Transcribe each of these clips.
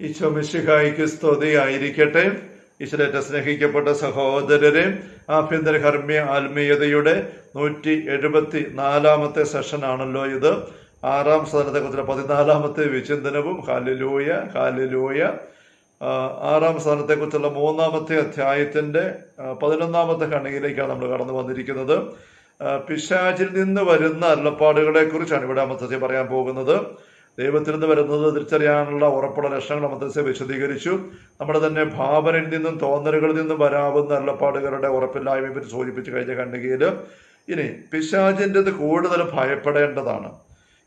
ഈശോ മിശിഹായ്ക്ക് സ്തുതിയായിരിക്കട്ടെ. ഈശ്വരേറ്റ സ്നേഹിക്കപ്പെട്ട സഹോദരരെ, ആഭ്യന്തര കർമ്മ ആത്മീയതയുടെ 174 സെഷനാണല്ലോ ഇത്. 6-ാം സ്ഥാനത്തെക്കുറിച്ചുള്ള 14-ാമത്തെ വിചിന്തനവും. Hallelujah hallelujah. 6-ാം സ്ഥാനത്തെക്കുറിച്ചുള്ള 3-ാമത്തെ അധ്യായത്തിന്റെ 11-ാമത്തെ ഖണ്ഡികയിലേക്കാണ് നമ്മൾ കടന്നു വന്നിരിക്കുന്നത്. പിശാചിൽ നിന്ന് വരുന്ന അരുളപ്പാടുകളെ കുറിച്ചാണ് ഇവിടെ മധ്യസ്ഥ പറയാൻ പോകുന്നത്. ദൈവത്തിൽ നിന്ന് വരുന്നത് തിരിച്ചറിയാനുള്ള ഉറപ്പുള്ള ലക്ഷണങ്ങൾ മധ്യസ്ഥ വിശദീകരിച്ചു. നമ്മുടെ തന്നെ ഭാവനയിൽ നിന്നും തോന്നലുകളിൽ നിന്നും വരാവുന്ന അരുളപ്പാടുകളുടെ ഉറപ്പില്ലായ്മയെ പറ്റി സൂചിപ്പിച്ചു കഴിഞ്ഞ ഖണ്ഡികയിൽ. ഇനി പിശാചിൻ്റെത് കൂടുതൽ ഭയപ്പെടേണ്ടതാണ്.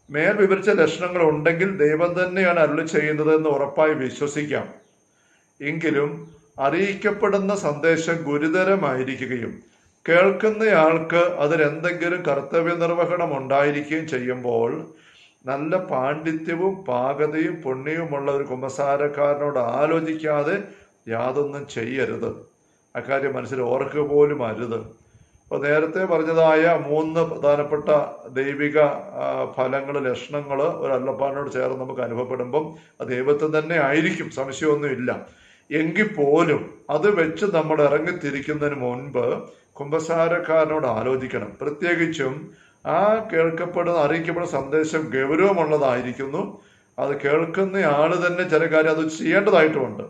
മേൽ വിവരിച്ച ലക്ഷണങ്ങൾ ഉണ്ടെങ്കിൽ ദൈവം തന്നെയാണ് അരുളി ചെയ്യുന്നത് എന്ന് ഉറപ്പായി വിശ്വസിക്കാം. എങ്കിലും അറിയിക്കപ്പെടുന്ന സന്ദേശം ഗുരുതരമായിരിക്കുകയും കേൾക്കുന്നയാൾക്ക് അതിലെന്തെങ്കിലും കർത്തവ്യ നിർവഹണം ഉണ്ടായിരിക്കുകയും ചെയ്യുമ്പോൾ നല്ല പാണ്ഡിത്യവും പാകതയും പുണ്യവുമുള്ള ഒരു കുമ്പസാരക്കാരനോട് ആലോചിക്കാതെ യാതൊന്നും ചെയ്യരുത്. അക്കാര്യം മനസ്സിൽ ഓർക്കുക പോലും അരുത്. അപ്പോൾ നേരത്തെ പറഞ്ഞതായ 3 പ്രധാനപ്പെട്ട ദൈവിക ഫലങ്ങൾ, ലക്ഷണങ്ങൾ ഒരു അരുളപ്പാടിനോട് ചേർന്ന് നമുക്ക് അനുഭവപ്പെടുമ്പം അത് ദൈവത്തിൽ തന്നെ ആയിരിക്കും, സംശയമൊന്നുമില്ല. എങ്കിൽ പോലും അത് വെച്ച് നമ്മൾ ഇറങ്ങിത്തിരിക്കുന്നതിന് മുൻപ് കുമ്പസാരക്കാരനോട് ആലോചിക്കണം. പ്രത്യേകിച്ചും ആ അറിയിക്കപ്പെടുന്ന സന്ദേശം ഗൗരവമുള്ളതായിരിക്കുന്നു. അത് കേൾക്കുന്ന ആള് തന്നെ ചില കാര്യം അത് ചെയ്യേണ്ടതായിട്ടുമുണ്ട്.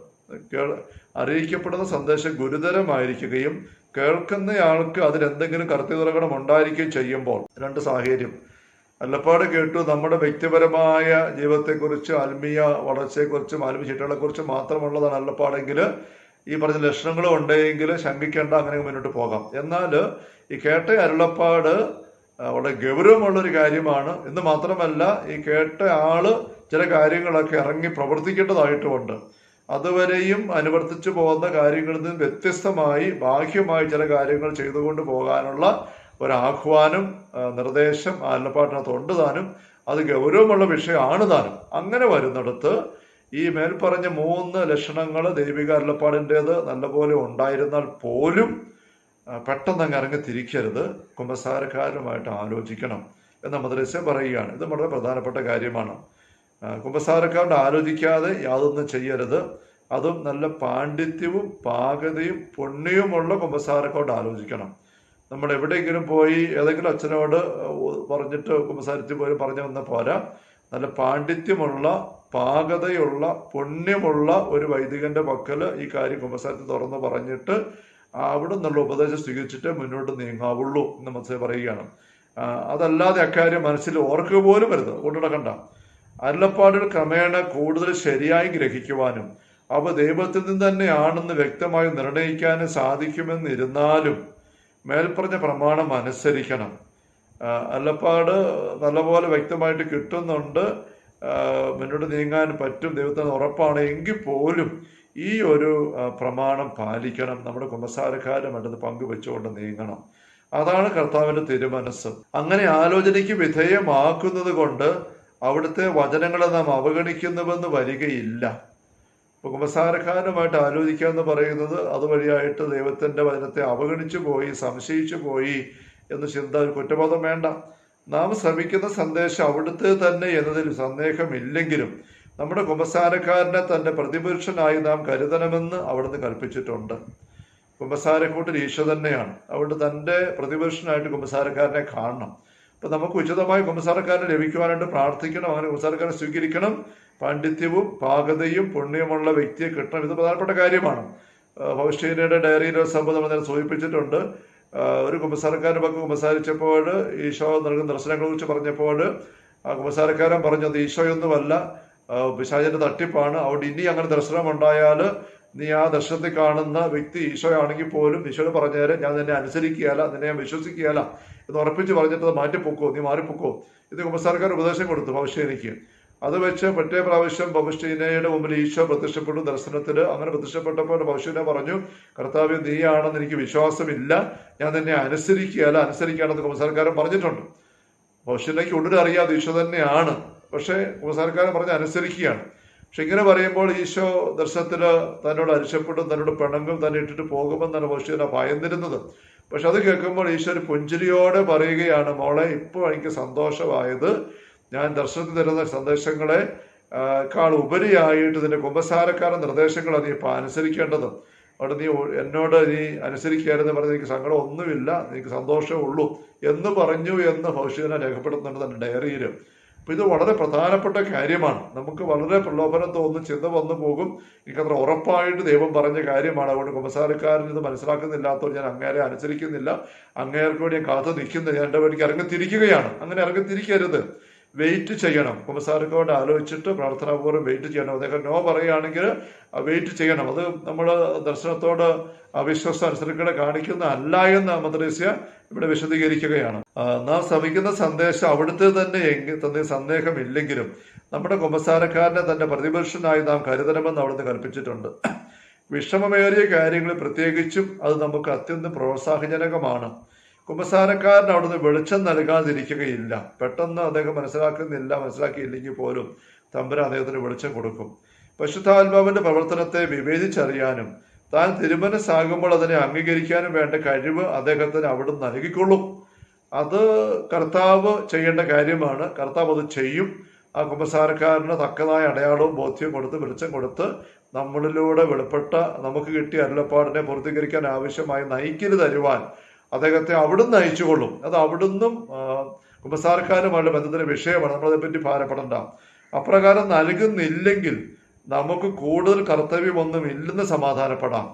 അറിയിക്കപ്പെടുന്ന സന്ദേശം ഗുരുതരമായിരിക്കുകയും കേൾക്കുന്നയാൾക്ക് അതിലെന്തെങ്കിലും കർത്തവ്യനിർവഹണം ഉണ്ടായിരിക്കുകയും ചെയ്യുമ്പോൾ 2 സാഹചര്യം. അരുളപ്പാട് കേട്ടു നമ്മുടെ വ്യക്തിപരമായ ജീവിതത്തെക്കുറിച്ച്, ആത്മീയ വളർച്ചയെക്കുറിച്ചും ആത്മീയ ചിട്ടകളെക്കുറിച്ചും മാത്രമുള്ളതാണ് അരുളപ്പാടെങ്കിൽ ഈ പറഞ്ഞ ലക്ഷണങ്ങളും ഉണ്ടെങ്കിൽ ശങ്കിക്കേണ്ട, അങ്ങനെ മുന്നോട്ട് പോകാം. എന്നാൽ ഈ കേട്ട അരുളപ്പാട് വളരെ ഗൗരവമുള്ളൊരു കാര്യമാണ് എന്ന് മാത്രമല്ല, ഈ കേട്ട ആള് ചില കാര്യങ്ങളൊക്കെ ഇറങ്ങി പ്രവർത്തിക്കേണ്ടതായിട്ടുമുണ്ട്. അതുവരെയും അനുവർത്തിച്ചു പോകുന്ന കാര്യങ്ങളിൽ നിന്ന് വ്യത്യസ്തമായി ബാഹ്യമായി ചില കാര്യങ്ങൾ ചെയ്തുകൊണ്ട് പോകാനുള്ള ഒരാഹ്വാനം, നിർദ്ദേശം അരുളപ്പാടിനകത്തുണ്ട് താനും. അത് ഗൗരവമുള്ള വിഷയമാണ് താനും. അങ്ങനെ വരുന്നിടത്ത് ഈ മേൽപ്പറഞ്ഞ 3 ലക്ഷണങ്ങൾ ദൈവിക അരുളപ്പാടിൻ്റേത് നല്ലപോലെ ഉണ്ടായിരുന്നാൽ പോലും പെട്ടെന്ന് അങ്ങ് ഇറങ്ങി തിരിക്കരുത്. കുമ്പസാരക്കാരുമായിട്ട് ആലോചിക്കണം എന്ന് മദ്രസ പറയുകയാണ്. ഇത് വളരെ പ്രധാനപ്പെട്ട കാര്യമാണ്. കുമ്പസാരക്കാരോട് ആലോചിക്കാതെ യാതൊന്നും ചെയ്യരുത്. അതും നല്ല പാണ്ഡിത്യവും പാകതയും പുണ്യവുമുള്ള കുമ്പസാരക്കാരോട് ആലോചിക്കണം. നമ്മൾ എവിടെയെങ്കിലും പോയി ഏതെങ്കിലും അച്ഛനോട് പറഞ്ഞിട്ട് കുമ്പസാരിച്ച് പോലും പറഞ്ഞു വന്ന പോരാ. നല്ല പാണ്ഡിത്യമുള്ള, പാകതയുള്ള, പുണ്യമുള്ള ഒരു വൈദികന്റെ പക്കൽ ഈ കാര്യം കുമ്പസാരത്തിൽ തുറന്ന് പറഞ്ഞിട്ട് അവിടെ നിന്നുള്ള ഉപദേശം സ്വീകരിച്ചിട്ട് മുന്നോട്ട് നീങ്ങാവുള്ളൂ എന്ന് മനസ്സിൽ പറയുകയാണ്. അതല്ലാതെ അക്കാര്യം മനസ്സിൽ ഓർക്കുക പോലും വരുത്, കൊണ്ടുനടക്കണ്ട. അരുളപ്പാടുകൾ ക്രമേണ കൂടുതൽ ശരിയായി ഗ്രഹിക്കുവാനും അവ ദൈവത്തിൽ നിന്ന് തന്നെയാണെന്ന് വ്യക്തമായി നിർണയിക്കാനും സാധിക്കുമെന്നിരുന്നാലും മേൽപ്പറഞ്ഞ പ്രമാണം അനുസരിക്കണം. അരുളപ്പാട് നല്ലപോലെ വ്യക്തമായിട്ട് കിട്ടുന്നുണ്ട്, മുന്നോട്ട് നീങ്ങാൻ പറ്റും, ദൈവത്തിന് ഉറപ്പാണ്. എങ്കിൽ പോലും ഈ ഒരു പ്രമാണം പാലിക്കണം. നമ്മുടെ കുമ്പസാരക്കാരുമായിട്ട് പങ്കുവെച്ചുകൊണ്ട് നീങ്ങണം. അതാണ് കർത്താവിന്റെ തിരുമനസ്. അങ്ങനെ ആലോചനയ്ക്ക് വിധേയമാക്കുന്നത് കൊണ്ട് അവിടുത്തെ വചനങ്ങളെ നാം അവഗണിക്കുന്നുവെന്ന് വരികയില്ല. കുമ്പസാരക്കാരുമായിട്ട് ആലോചിക്കുക എന്ന് പറയുന്നത് അതുവഴിയായിട്ട് ദൈവത്തിന്റെ വചനത്തെ അവഗണിച്ചു പോയി, സംശയിച്ചു പോയി എന്ന് ചിന്ത, ഒരു കുറ്റബോധം വേണ്ട. നാം ശ്രമിക്കുന്ന സന്ദേശം അവിടുത്തെ തന്നെ എന്നതിൽ സന്ദേഹമില്ലെങ്കിലും നമ്മുടെ കുമ്പസാരക്കാരനെ തന്റെ പ്രതിപുരുഷനായി നാം കരുതണമെന്ന് അവിടുന്ന് കൽപ്പിച്ചിട്ടുണ്ട്. കുമ്പസാരക്കൂട്ടിൽ ഈശോ തന്നെയാണ്. അവിടെ തന്റെ പ്രതിപുരുഷനായിട്ട് കുമ്പസാരക്കാരനെ കാണണം. അപ്പൊ നമുക്ക് ഉചിതമായി കുമ്പസാരക്കാരനെ ലഭിക്കുവാനായിട്ട് പ്രാർത്ഥിക്കണം. അങ്ങനെ കുമ്പസാരക്കാരനെ സ്വീകരിക്കണം. പാണ്ഡിത്യവും പാകതയും പുണ്യമുള്ള വ്യക്തിയെ കിട്ടണം. ഇത് പ്രധാനപ്പെട്ട കാര്യമാണ്. ഫൗസ്റ്റീനയുടെ ഡയറിയിലെ സംഭവം നമ്മൾ നേരെ സൂചിപ്പിച്ചിട്ടുണ്ട്. ഒരു കുമ്പസാരക്കാരൻ്റെ പக்கம் കുമ്പസാരിച്ചപ്പോൾ ഈശോ നൽകുന്ന ദർശനങ്ങളെ കുറിച്ച് പറഞ്ഞപ്പോൾ ആ കുമ്പസാരക്കാരൻ പറഞ്ഞത് ഈശോയൊന്നുമല്ല, പിശാചിന്റെ തട്ടിപ്പാണ്. അവിടെ ഇനി അങ്ങനെ ദർശനം ഉണ്ടായാൽ നീ ആ ദർശനത്തിൽ കാണുന്ന വ്യക്തി ഈശോയാണെങ്കിൽ പോലും ഈശോയോട് പറഞ്ഞേരെ ഞാൻ നിന്നെ അനുസരിക്കുകയല്ല, നിന്നെ ഞാൻ വിശ്വസിക്കുകയല്ല എന്ന് ഉറപ്പിച്ച് പറഞ്ഞിട്ട് അത് മാറ്റിപ്പൊക്കോ, നീ മാറിപ്പൊക്കോ. ഇത് കുമ്പസാരക്കാരൻ ഉപദേശം കൊടുത്തു പൗസ്റ്റീനയ്ക്ക്. അത് വെച്ച് മറ്റേ പ്രാവശ്യം പൗസ്റ്റീനയുടെ മുമ്പിൽ ഈശോ പ്രത്യക്ഷപ്പെട്ടു ദർശനത്തിൽ. അങ്ങനെ പ്രത്യക്ഷപ്പെട്ടപ്പോൾ പൗസ്റ്റീന പറഞ്ഞു, കർത്താവ് നീയാണെന്ന് എനിക്ക് വിശ്വാസമില്ല, ഞാൻ നിന്നെ അനുസരിക്കുകയാണെന്ന് കുമ്പസാരക്കാരൻ പറഞ്ഞിട്ടുണ്ട്. പൗസ്റ്റീനയ്ക്ക് ഉടനെ അറിയാതെ ഈശോ തന്നെയാണ്, പക്ഷേ കുമ്പസാരക്കാരൻ പറഞ്ഞ് അനുസരിക്കുകയാണ്. പക്ഷെ ഇങ്ങനെ പറയുമ്പോൾ ഈശോ ദർശനത്തിൽ തന്നോട് അരിശപ്പെടും, തന്നോട് പിണങ്ങും, തന്നെ ഇട്ടിട്ട് പോകുമെന്നാണ് പൗസ്റ്റീന ഭയന്നിരുന്നത്. പക്ഷെ അത് കേൾക്കുമ്പോൾ ഈശോ ഒരു പുഞ്ചിരിയോടെ പറയുകയാണ്, മോളെ ഇപ്പോൾ എനിക്ക് സന്തോഷമായത്, ഞാൻ ദർശനത്തിൽ തരുന്ന സന്ദേശങ്ങളെ ക്കാൾ ഉപരിയായിട്ട് ഇതിന്റെ കുമ്പസാരക്കാരൻ നിർദ്ദേശങ്ങൾ നീ ഇപ്പൊ അനുസരിക്കേണ്ടത്. അവിടെ നീ എന്നോട് നീ അനുസരിക്കുകയായിരുന്നു പറഞ്ഞ് എനിക്ക് സങ്കടം ഒന്നുമില്ല, എനിക്ക് സന്തോഷമേ ഉള്ളൂ എന്ന് പറഞ്ഞു എന്ന് ഭവിഷ്യനെ രേഖപ്പെടുത്തുന്നുണ്ട് തന്റെ ഡയറിയിൽ. അപ്പൊ ഇത് വളരെ പ്രധാനപ്പെട്ട കാര്യമാണ്. നമുക്ക് വളരെ പ്രലോഭനം തോന്നും, ചിന്ത വന്നു പോകും, എനിക്കത്ര ഉറപ്പായിട്ട് ദൈവം പറഞ്ഞ കാര്യമാണ്, അതുകൊണ്ട് കുമ്പസാരക്കാരൻ ഇത് മനസ്സിലാക്കുന്നില്ലാത്തതുകൊണ്ട് ഞാൻ അങ്ങേരെ അനുസരിക്കുന്നില്ല, അങ്ങേർക്ക് വേണ്ടി ഞാൻ കാത്തു നിൽക്കുന്നത്, ഞാൻ എൻ്റെ വഴിക്ക് ഇറങ്ങിത്തിരിക്കുകയാണ്. അങ്ങനെ ഇറങ്ങിത്തിരിക്കരുത്, വെയിറ്റ് ചെയ്യണം. കുമ്പസാരക്കാരോട് ആലോചിച്ചിട്ട് പ്രാർത്ഥനാപൂർവ്വം വെയിറ്റ് ചെയ്യണം. അദ്ദേഹം നോ പറയുകയാണെങ്കിൽ വെയിറ്റ് ചെയ്യണം. അത് നമ്മൾ ദർശനത്തോട് അവിശ്വാസം അനുസരിക്കണ കാണിക്കുന്ന അല്ല എന്ന് മദ്രസ്യ ഇവിടെ വിശദീകരിക്കുകയാണ്. നാം ശ്രമിക്കുന്ന സന്ദേശം അവിടുത്തെ തന്നെ സന്ദേഹമില്ലെങ്കിലും നമ്മുടെ കുമ്പസാരക്കാരനെ തന്നെ പ്രതിപുരുഷനായി നാം കരുതണമെന്ന് അവിടുന്ന് കൽപ്പിച്ചിട്ടുണ്ട്. വിഷമമേറിയ കാര്യങ്ങളിൽ പ്രത്യേകിച്ചും അത് നമുക്ക് അത്യന്തം പ്രോത്സാഹജനകമാണ്. കുമ്പസാരക്കാരൻ അവിടുന്ന് വെളിച്ചം നൽകാതിരിക്കുകയില്ല. പെട്ടെന്ന് അദ്ദേഹം മനസ്സിലാക്കിയില്ലെങ്കിൽ പോലും തമ്പുരാൻ അദ്ദേഹത്തിന് വെളിച്ചം കൊടുക്കും. പരിശുദ്ധാത്മാവിന്റെ പ്രവർത്തനത്തെ വിവേചിച്ചറിയാനും താൻ തിരുമനസ്സാകുമ്പോൾ അതിനെ അംഗീകരിക്കാനും വേണ്ട കഴിവ് അദ്ദേഹത്തിന് അവിടുന്ന് നൽകിക്കൊള്ളും. അത് കർത്താവ് ചെയ്യേണ്ട കാര്യമാണ്. കർത്താവ് അത് ചെയ്യും. ആ കുമ്പസാരക്കാരന് തക്കതായ അടയാളവും ബോധ്യവും കൊടുത്ത് വെളിച്ചം കൊടുത്ത് നമ്മളിലൂടെ വെളിപ്പെട്ട നമുക്ക് കിട്ടിയ അരുളപ്പാടിനെ പൂർത്തീകരിക്കാൻ ആവശ്യമായി നയിക്കല് തരുവാൻ അദ്ദേഹത്തെ അവിടുന്ന് നയിച്ചുകൊള്ളും. അത് അവിടുന്നും കുമ്പസാരക്കാരുമായുള്ള ബന്ധത്തിന്റെ വിഷയമാണ്. നമ്മളതേപ്പറ്റി ഭാരപ്പെടണ്ട. അപ്രകാരം നൽകുന്നില്ലെങ്കിൽ നമുക്ക് കൂടുതൽ കർത്തവ്യമൊന്നും ഇല്ലെന്ന് സമാധാനപ്പെടാം.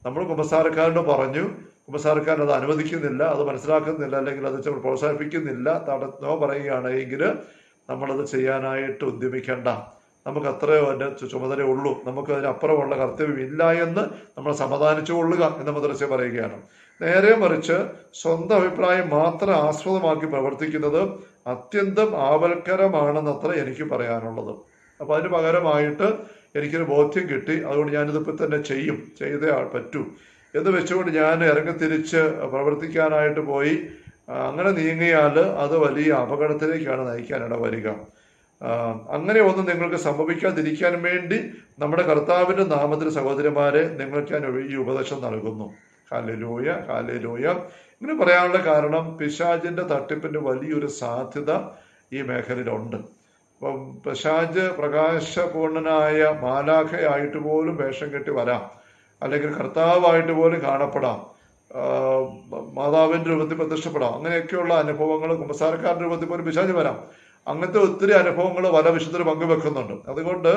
നമ്മൾ കുമ്പസാരക്കാരനോട് പറഞ്ഞു, കുമ്പസാരക്കാരൻ അത് അനുവദിക്കുന്നില്ല, അത് മനസ്സിലാക്കുന്നില്ല, അല്ലെങ്കിൽ അത് പ്രോത്സാഹിപ്പിക്കുന്നില്ല, നോ പറയുകയാണെങ്കിൽ നമ്മളത് ചെയ്യാനായിട്ട് ഉദ്യമിക്കേണ്ട. നമുക്ക് അത്രയോ അതിൻ്റെ ചുമതലയുള്ളൂ, നമുക്ക് അതിനപ്പുറമുള്ള കർത്തവ്യം ഇല്ല എന്ന് നമ്മൾ സമാധാനിച്ചു കൊള്ളുക എന്ന് മദ്രസ പറയുകയാണ്. നേരെ മറിച്ച് സ്വന്തം അഭിപ്രായം മാത്രം ആസ്പദമാക്കി പ്രവർത്തിക്കുന്നത് അത്യന്തം ആവൽക്കരമാണെന്നത്ര എനിക്ക് പറയാനുള്ളത്. അപ്പൊ അതിന് പകരമായിട്ട് എനിക്കൊരു ബോധ്യം കിട്ടി, അതുകൊണ്ട് ഞാനിതിപ്പോൾ തന്നെ ചെയ്തേ പറ്റൂ എന്ന് വെച്ചുകൊണ്ട് ഞാൻ ഇറങ്ങിത്തിരിച്ച് പ്രവർത്തിക്കാനായിട്ട് പോയി. അങ്ങനെ നീങ്ങിയാൽ അത് വലിയ അപകടത്തിലേക്കാണ് നയിക്കാനിട വരിക. അങ്ങനെ ഒന്നും നിങ്ങൾക്ക് സംഭവിക്കാതിരിക്കാൻ വേണ്ടി നമ്മുടെ കർത്താവിന്റെ നാമത്തിൽ സഹോദരന്മാരെ നിങ്ങൾക്ക് ഞാൻ ഈ ഉപദേശം നൽകുന്നു. Hallelujah, hallelujah. ഇങ്ങനെ പറയാനുള്ള കാരണം പിശാചിന്റെ തട്ടിപ്പിന്റെ വലിയൊരു സാധ്യത ഈ മേഖലയിലുണ്ട്. അപ്പം പിശാച് പ്രകാശപൂർണനായ മാലാഖയായിട്ട് പോലും വേഷം കെട്ടി വരാം, അല്ലെങ്കിൽ കർത്താവായിട്ട് പോലും കാണപ്പെടാം, മാതാവിന്റെ രൂപത്തിൽ പ്രത്യക്ഷപ്പെടാം. അങ്ങനെയൊക്കെയുള്ള അനുഭവങ്ങൾ കുമ്പസാരക്കാരന്റെ രൂപത്തിൽ പോലും പിശാച് വരാം. അങ്ങനത്തെ ഒത്തിരി അനുഭവങ്ങൾ പല വിശുദ്ധർ പങ്കുവെക്കുന്നുണ്ട്. അതുകൊണ്ട്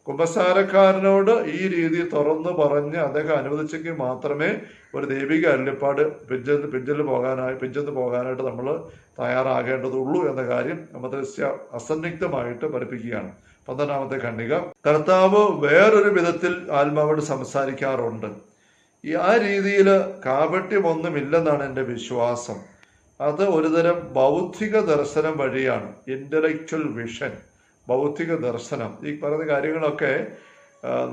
കുമ്പസാരക്കാരനോട് ഈ രീതിയിൽ തുറന്നു പറഞ്ഞ് അദ്ദേഹം അനുവദിച്ചെങ്കിൽ മാത്രമേ ഒരു ദൈവിക അരുളപ്പാട് പിഞ്ചെന്ന് പോകാനായിട്ട് നമ്മൾ തയ്യാറാകേണ്ടതുള്ളൂ എന്ന കാര്യം മദ്രസ്യ അസന്നിഗ്ധമായിട്ട് പഠിപ്പിക്കുകയാണ്. 12-ാമത്തെ ഖണ്ഡിക, കർത്താവ് വേറൊരു വിധത്തിൽ ആത്മാവോട് സംസാരിക്കാറുണ്ട്. ആ രീതിയിൽ കാപട്യമൊന്നുമില്ലെന്നാണ് എൻ്റെ വിശ്വാസം. അത് ഒരുതരം ബൗദ്ധിക ദർശനം വഴിയാണ്, ഇന്റലക്ച്വൽ വിഷൻ, ബൗദ്ധിക ദർശനം. ഈ പറയുന്ന കാര്യങ്ങളൊക്കെ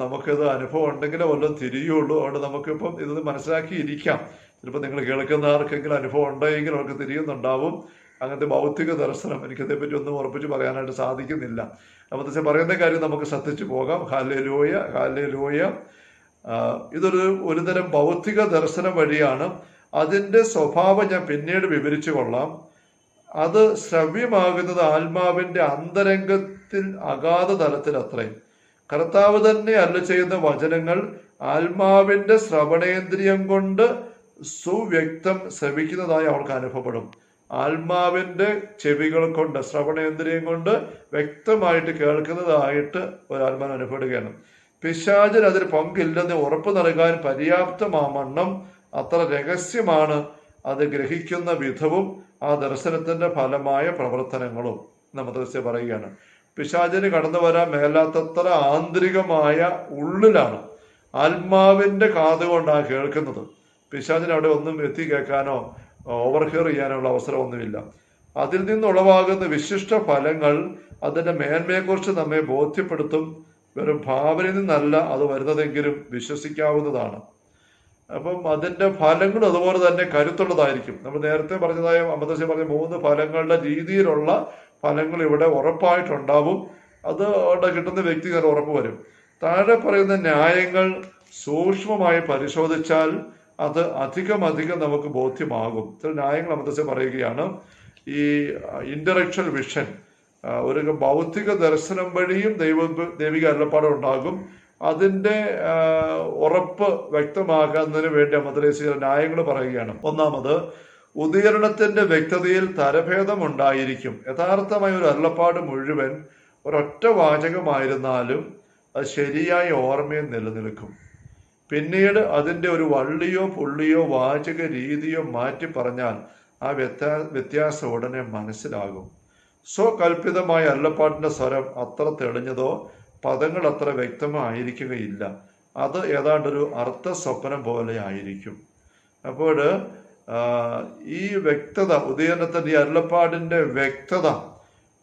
നമുക്കിത് അനുഭവം ഉണ്ടെങ്കിലേ വല്ലതും തിരിയുള്ളൂ. അതുകൊണ്ട് നമുക്കിപ്പം ഇത് മനസ്സിലാക്കിയിരിക്കാം. ചിലപ്പോൾ നിങ്ങൾ കേൾക്കുന്ന ആർക്കെങ്കിലും അനുഭവം ഉണ്ടെങ്കിൽ അവർക്ക് തിരിയുന്നുണ്ടാവും. അങ്ങനത്തെ ബൗദ്ധിക ദർശനം എനിക്കതേപ്പറ്റി ഒന്നും ഉറപ്പിച്ച് പറയാനായിട്ട് സാധിക്കുന്നില്ല. അപ്പോഴത്തെ പറയുന്ന കാര്യം നമുക്ക് ശ്രദ്ധിച്ചു പോകാം. Hallelujah, hallelujah. ഒരുതരം ബൗദ്ധിക ദർശനം വഴിയാണ്. അതിൻ്റെ സ്വഭാവം ഞാൻ പിന്നീട് വിവരിച്ചു കൊള്ളാം. അത് ശ്രവ്യമാകുന്നത് ആത്മാവിന്റെ അന്തരംഗത്തിൽ അഗാധ തലത്തിൽ അത്രയും. കർത്താവ് തന്നെ അരുളി ചെയ്യുന്ന വചനങ്ങൾ ആത്മാവിന്റെ ശ്രവണേന്ദ്രിയം കൊണ്ട് സുവ്യക്തം ശ്രവിക്കുന്നതായി അവൾക്ക് അനുഭവപ്പെടും. ആത്മാവിന്റെ ചെവികൾ കൊണ്ട്, ശ്രവണേന്ദ്രിയം കൊണ്ട് വ്യക്തമായിട്ട് കേൾക്കുന്നതായിട്ട് ഒരാത്മാവിന് അനുഭവപ്പെടുകയാണ്. പിശാചിന് അതിൽ പങ്കില്ലെന്ന് ഉറപ്പ് നൽകാൻ പര്യാപ്തമാവണ്ണം അത്ര രഹസ്യമാണ് അത് ഗ്രഹിക്കുന്ന വിധവും ആ ദർശനത്തിന്റെ ഫലമായ പ്രവർത്തനങ്ങളും മദ്രസ പറയുകയാണ്. പിശാചിന് കടന്നു വരാൻ മേലാത്തത്ര ആന്തരികമായ ഉള്ളിലാണ്, ആത്മാവിന്റെ കാതുകൊണ്ടാണ് കേൾക്കുന്നത്. പിശാചിന് അവിടെ ഒന്നും എത്തി കേൾക്കാനോ ഓവർഹിയർ ചെയ്യാനുള്ള അവസരമൊന്നുമില്ല. അതിൽ നിന്നുളവാകുന്ന വിശിഷ്ട ഫലങ്ങൾ അതിന്റെ മേന്മയെക്കുറിച്ച് നമ്മെ ബോധ്യപ്പെടുത്തും. വെറും ഭാവനയിൽ നിന്നല്ല അത് വരുന്നതെങ്കിലും വിശ്വസിക്കാവുന്നതാണ്. അപ്പം അതിന്റെ ഫലങ്ങൾ അതുപോലെ തന്നെ കരുത്തുള്ളതായിരിക്കും. നമ്മൾ നേരത്തെ പറഞ്ഞതായ അമൃതശ പറഞ്ഞ 3 ഫലങ്ങളുടെ രീതിയിലുള്ള ഫലങ്ങൾ ഇവിടെ ഉറപ്പായിട്ടുണ്ടാവും. അത് അവിടെ കിട്ടുന്ന വ്യക്തി തന്നെ ഉറപ്പ് വരും. താഴെ പറയുന്ന ന്യായങ്ങൾ സൂക്ഷ്മമായി പരിശോധിച്ചാൽ അത് അധികം നമുക്ക് ബോധ്യമാകും. ചില ന്യായങ്ങൾ അമൃതശ പറയുകയാണ്. ഈ ഇന്റലക്ച്വൽ വിഷൻ, ഒരു ഭൗതിക ദർശനം വഴിയും ദൈവിക അരുളപ്പാട് ഉണ്ടാകും. അതിൻ്റെ ഉറപ്പ് വ്യക്തമാക്കുന്നതിന് വേണ്ടി മദ്രസ ന്യായങ്ങൾ പറയുകയാണ്. ഒന്നാമത്, ഉദീരണത്തിന്റെ വ്യക്തതയിൽ തരഭേദം ഉണ്ടായിരിക്കും. യഥാർത്ഥമായ ഒരു അരുളപ്പാട് മുഴുവൻ ഒരൊറ്റ വാചകമായിരുന്നാലും അത് ശരിയായ ഓർമ്മയിൽ നിലനിൽക്കും. പിന്നീട് അതിൻ്റെ ഒരു വള്ളിയോ പുള്ളിയോ വാചക രീതിയോ മാറ്റി പറഞ്ഞാൽ ആ വ്യത്യാസം ഉടനെ മനസ്സിലാകും. സ്വകൽപ്പിതമായ അരുളപ്പാടിന്റെ സ്വരം അത്ര തെളിഞ്ഞതോ പദങ്ങൾ അത്ര വ്യക്തമായിരിക്കുകയില്ല. അത് ഏതാണ്ടൊരു അർത്ഥസ്വപ്നം പോലെ ആയിരിക്കും. അപ്പോൾ ഈ വ്യക്തത, ഉദീരണത്തിൻ്റെ ഈ അരുളപ്പാടിൻ്റെ വ്യക്തത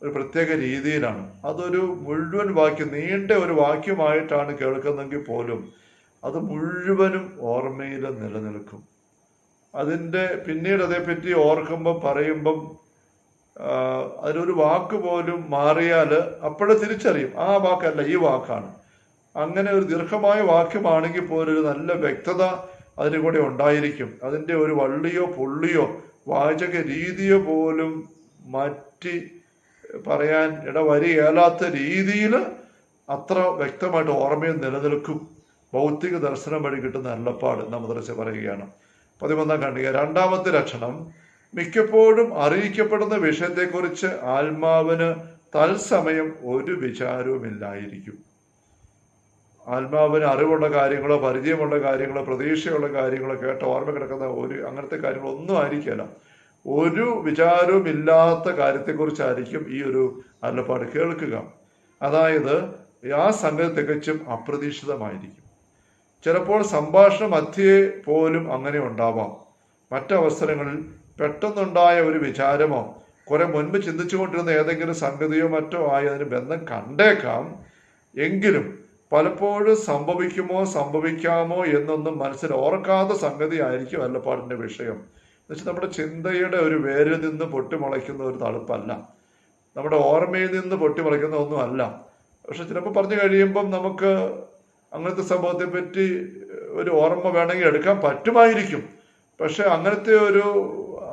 ഒരു പ്രത്യേക രീതിയിലാണ്. അതൊരു മുഴുവൻ വാക്യം, നീണ്ട ഒരു വാക്യമായിട്ടാണ് കേൾക്കുന്നതെങ്കിൽ പോലും അത് മുഴുവനും ഓർമ്മയിൽ നിലനിൽക്കും. അതിൻ്റെ പിന്നീട് അതേപ്പറ്റി ഓർക്കുമ്പം പറയുമ്പം അതിലൊരു വാക്ക് പോലും മാറിയാൽ അപ്പോഴേ തിരിച്ചറിയും ആ വാക്കല്ല ഈ വാക്കാണ്. അങ്ങനെ ഒരു ദീർഘമായ വാക്യമാണെങ്കിൽ പോലും ഒരു നല്ല വ്യക്തത അതിന് കൂടെ ഉണ്ടായിരിക്കും. അതിൻ്റെ ഒരു വള്ളിയോ പുള്ളിയോ വാചക രീതിയോ പോലും മാറ്റി പറയാൻ ഇടവരികയില്ലാത്ത രീതിയിൽ അത്ര വ്യക്തമായിട്ട് ഓർമ്മയിൽ നിലനിൽക്കും ഭൗതിക ദർശനം വഴി കിട്ടുന്ന അരുളപ്പാട് എന്ന് മദ്രസ പറയുകയാണ്. 11-ാം ഖണ്ഡിക. രണ്ടാമത്തെ ലക്ഷണം, മിക്കപ്പോഴും അറിയിക്കപ്പെടുന്ന വിഷയത്തെക്കുറിച്ച് ആത്മാവിന് തത്സമയം ഒരു വിചാരവുമില്ലായിരിക്കും. ആത്മാവിന് അറിവുള്ള കാര്യങ്ങളോ പരിചയമുള്ള കാര്യങ്ങളോ പ്രതീക്ഷയുള്ള കാര്യങ്ങളോ കേട്ട ഓർമ്മ കിടക്കുന്ന അങ്ങനത്തെ കാര്യങ്ങളൊന്നും ആയിരിക്കില്ല. ഒരു വിചാരവും ഇല്ലാത്ത കാര്യത്തെക്കുറിച്ചായിരിക്കും ഈ ഒരു അരുളപ്പാട് കേൾക്കുക. അതായത് ആ സംഗതി തികച്ചും അപ്രതീക്ഷിതമായിരിക്കും. ചിലപ്പോൾ സംഭാഷണ മധ്യേ പോലും അങ്ങനെ ഉണ്ടാവാം. മറ്റവസരങ്ങളിൽ പെട്ടെന്നുണ്ടായ ഒരു വിചാരമോ കുറെ മുൻപ് ചിന്തിച്ചുകൊണ്ടിരുന്ന ഏതെങ്കിലും സംഗതിയോ മറ്റോ ആയി അതിന് ബന്ധം കണ്ടേക്കാം. എങ്കിലും പലപ്പോഴും സംഭവിക്കാമോ എന്നൊന്നും മനസ്സിൽ ഓർക്കാത്ത സംഗതി ആയിരിക്കും അരുളപ്പാടിന്റെ വിഷയം. എന്നുവെച്ചാൽ നമ്മുടെ ചിന്തയുടെ ഒരു വേരിൽ നിന്ന് പൊട്ടിമുളയ്ക്കുന്ന ഒരു തളുപ്പല്ല, നമ്മുടെ ഓർമ്മയിൽ നിന്ന് പൊട്ടിമുളയ്ക്കുന്ന ഒന്നും അല്ല. പക്ഷെ ചിലപ്പോൾ പറഞ്ഞു കഴിയുമ്പം നമുക്ക് അങ്ങനത്തെ സംഭവത്തെ പറ്റി ഒരു ഓർമ്മ വേണമെങ്കിൽ എടുക്കാൻ പറ്റുമായിരിക്കും. പക്ഷെ അങ്ങനത്തെ ഒരു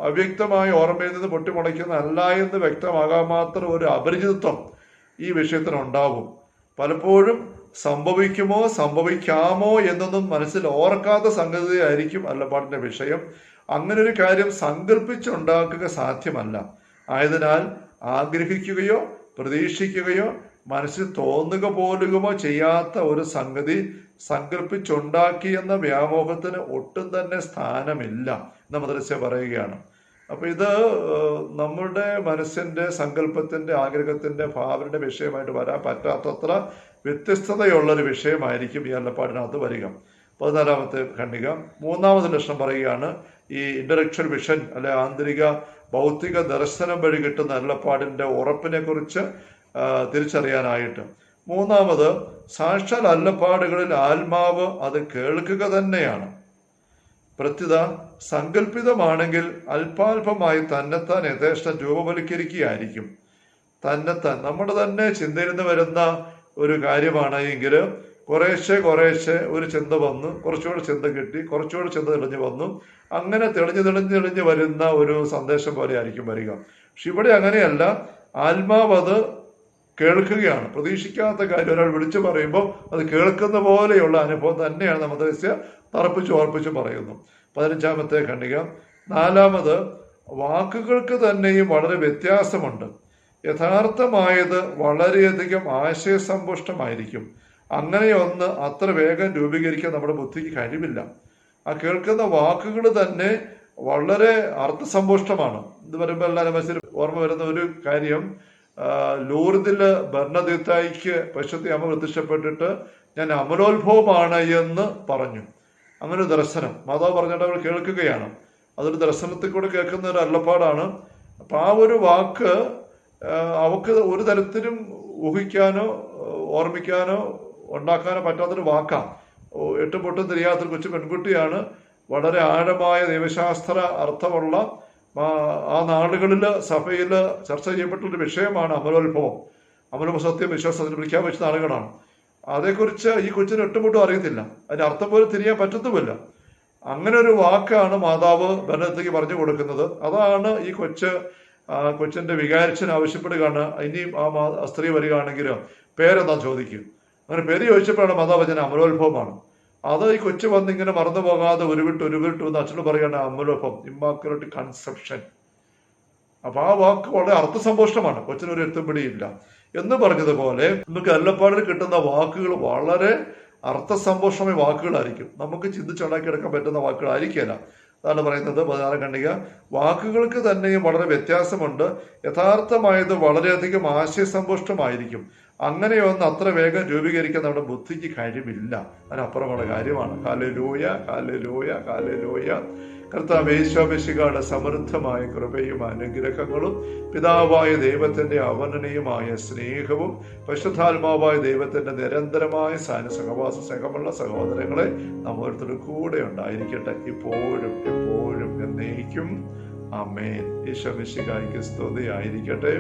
അവ്യക്തമായ ഓർമ്മയിൽ നിന്ന് പൊട്ടിമുളയ്ക്കുന്നതല്ല എന്ന് വ്യക്തമാകാൻ മാത്രം ഒരു അപരിചിതത്വം ഈ വിഷയത്തിനുണ്ടാവും. പലപ്പോഴും സംഭവിക്കാമോ എന്നൊന്നും മനസ്സിൽ ഓർക്കാത്ത സംഗതിയായിരിക്കും അരുളപ്പാടിന്റെ വിഷയം. അങ്ങനെ ഒരു കാര്യം സങ്കല്പിച്ചുണ്ടാക്കുക സാധ്യമല്ല. ആയതിനാൽ ആഗ്രഹിക്കുകയോ പ്രതീക്ഷിക്കുകയോ മനസ്സിൽ തോന്നുക പോലുമോ ചെയ്യാത്ത ഒരു സംഗതി സങ്കല്പിച്ചുണ്ടാക്കി എന്ന വ്യാമോഹത്തിന് ഒട്ടും തന്നെ സ്ഥാനമില്ല എന്ന് മദ്രസ പറയുകയാണ്. അപ്പൊ ഇത് നമ്മുടെ മനസ്സിന്റെ സങ്കല്പത്തിന്റെ ആഗ്രഹത്തിന്റെ ഭാവനയുടെ വിഷയമായിട്ട് വരാൻ പറ്റാത്തത്ര വ്യത്യസ്തതയുള്ളൊരു വിഷയമായിരിക്കും ഈ അരുളപ്പാടിനകത്ത് വരിക. 14-ാമത്തെ ഖണ്ഡിക. 3-ാമത് ലക്ഷണം പറയുകയാണ് ഈ ഇന്റലക്ച്വൽ വിഷൻ അല്ലെ ആന്തരിക ഭൗതിക ദർശനം വഴി കിട്ടുന്ന അരുളപ്പാടിന്റെ ഉറപ്പിനെ കുറിച്ച് തിരിച്ചറിയാനായിട്ട്. 3-ാമത്, സാക്ഷാൽ അരുളപ്പാടുകളിൽ ആത്മാവ് അത് കേൾക്കുക തന്നെയാണ്. പ്രത്യുത സങ്കല്പിതമാണെങ്കിൽ അല്പാൽപമായി തന്നെത്താൻ യഥേഷ്ടം രൂപവൽക്കരിക്കുകയായിരിക്കും. തന്നെത്താൻ നമ്മുടെ തന്നെ ചിന്തയിൽ നിന്ന് വരുന്ന ഒരു കാര്യമാണ് എങ്കിൽ കുറേശ്ശെ ഒരു ചിന്ത വന്നു, കുറച്ചുകൂടെ ചിന്ത കിട്ടി, കുറച്ചുകൂടെ ചിന്ത തെളിഞ്ഞു വന്നു, അങ്ങനെ തെളിഞ്ഞ് വരുന്ന ഒരു സന്ദേശം പോലെ ആയിരിക്കും വരിക. പക്ഷെ ഇവിടെ അങ്ങനെയല്ല. ആത്മാവ് അത് കേൾക്കുകയാണ്. പ്രതീക്ഷിക്കാത്ത കാര്യം ഒരാൾ വിളിച്ചു പറയുമ്പോൾ അത് കേൾക്കുന്ന പോലെയുള്ള അനുഭവം തന്നെയാണ് മദ്രസ ഓർപ്പിച്ചു പറയുന്നു. 15-ാമത്തെ ഖണ്ഡിക. 4-ാമത്, വാക്കുകൾക്ക് തന്നെയും വളരെ വ്യത്യാസമുണ്ട്. യഥാർത്ഥമായത് വളരെയധികം ആശയസമ്പുഷ്ടമായിരിക്കും. അങ്ങനെയൊന്ന് അത്ര വേഗം രൂപീകരിക്കാൻ നമ്മുടെ ബുദ്ധിക്ക് കഴിവില്ല. ആ കേൾക്കുന്ന വാക്കുകൾ തന്നെ വളരെ അർത്ഥസമ്പുഷ്ടമാണ്. ഇത് വരുമ്പോൾ എല്ലാവരും മനസ്സിൽ ഓർമ്മ വരുന്ന ഒരു കാര്യം, ലൂർദില് ബർണദീത്തായിക്ക് പരിശുദ്ധ അമ്മ പ്രത്യക്ഷപ്പെട്ടിട്ട് ഞാൻ അമലോത്ഭവമാണ് എന്ന് പറഞ്ഞു. അങ്ങനെ ഒരു ദർശനം മാതാവ് പറഞ്ഞിട്ട് അവൾ കേൾക്കുകയാണ്. അതൊരു ദർശനത്തിൽ കൂടെ കേൾക്കുന്ന ഒരു അരുളപ്പാടാണ്. അപ്പൊ ആ ഒരു വാക്ക് അവക്ക് ഒരു തരത്തിലും ഊഹിക്കാനോ ഓർമ്മിക്കാനോ ഉണ്ടാക്കാനോ പറ്റാത്തൊരു വാക്കാണ്. എട്ടും പൊട്ടും തിരിയാത്തൊരു കൊച്ചു പെൺകുട്ടിയാണ്. വളരെ ആഴമായ ദൈവശാസ്ത്ര അർത്ഥമുള്ള ആ നാടുകളിൽ സഭയിൽ ചർച്ച ചെയ്യപ്പെട്ടൊരു വിഷയമാണ് അമലോത്ഭവം. അമലോത്ഭവ സത്യം വിശ്വാസത്തിന് പ്രഖ്യാപിച്ച നാളുകളാണ്. അതേക്കുറിച്ച് ഈ കൊച്ചിന് എട്ടുമുട്ടും അറിയത്തില്ല, അതിന്റെ അർത്ഥം പോലും തിരിയാൻ പറ്റത്തുമില്ല. അങ്ങനെ ഒരു വാക്കാണ് മാതാവ് ബർണദീത്തയ്ക്ക് പറഞ്ഞു കൊടുക്കുന്നത്. അതാണ് ഈ കൊച്ച് ആ കൊച്ചിൻ്റെ വികാരിച്ചൻ ആവശ്യപ്പെടുകയാണ്, ഇനിയും ആ സ്ത്രീ വരികയാണെങ്കിലോ പേരെന്താ ചോദിക്കും. അങ്ങനെ പേര് ചോദിച്ചപ്പോഴാണ് മാതാവചന അമലോത്ഭവമാണ്. അത് ഈ കൊച്ചു വന്നിങ്ങനെ മറന്നു പോകാതെ ഉരുവിട്ട് എന്ന് അച്ഛനോട് പറയുകയാണ് അമലോത്ഭവം, ഇമ്മാക്കുലേറ്റ് കൺസെപ്ഷൻ. അപ്പൊ ആ വാക്ക് വളരെ അർത്ഥസമ്പുഷ്ടമാണ്, കൊച്ചിനൊരു എത്തുപിടിയില്ല എന്ന് പറഞ്ഞതുപോലെ നമുക്ക് അരുളപ്പാടിൽ കിട്ടുന്ന വാക്കുകൾ വളരെ അർത്ഥസമ്പുഷ്ടമായ വാക്കുകളായിരിക്കും. നമുക്ക് ചിന്തിച്ചുണ്ടാക്കിയെടുക്കാൻ പറ്റുന്ന വാക്കുകളായിരിക്കില്ല. അതാണ് പറയുന്നത് 16 ഖണ്ഡിക. വാക്കുകൾക്ക് തന്നെയും വളരെ വ്യത്യാസമുണ്ട്. യഥാർത്ഥമായത് വളരെയധികം ആശയസമ്പുഷ്ടമായിരിക്കും. അങ്ങനെയൊന്ന് അത്ര വേഗം രൂപീകരിക്കാൻ നമ്മുടെ ബുദ്ധിക്ക് കഴിവില്ല. അതിനപ്പുറമുള്ള കാര്യമാണ്. Hallelujah, hallelujah, hallelujah. കർത്താവേ യേശുമിശിഹായുടെ സമൃദ്ധമായ കൃപയും അനുഗ്രഹങ്ങളും പിതാവായ ദൈവത്തിന്റെ അവർണ്ണനീയമായ സ്നേഹവും പരിശുദ്ധാത്മാവായ ദൈവത്തിന്റെ നിരന്തരമായ സഹവാസ സഹമുള്ള സഹോദരങ്ങളെ നമ്മോരുത്തരുടെ കൂടെ ഉണ്ടായിരിക്കട്ടെ, ഇപ്പോഴും എപ്പോഴും എന്നേക്കും. ആമേൻ. യേശുമിശിഹായ്ക്ക് സ്തുതിയായിരിക്കട്ടെ.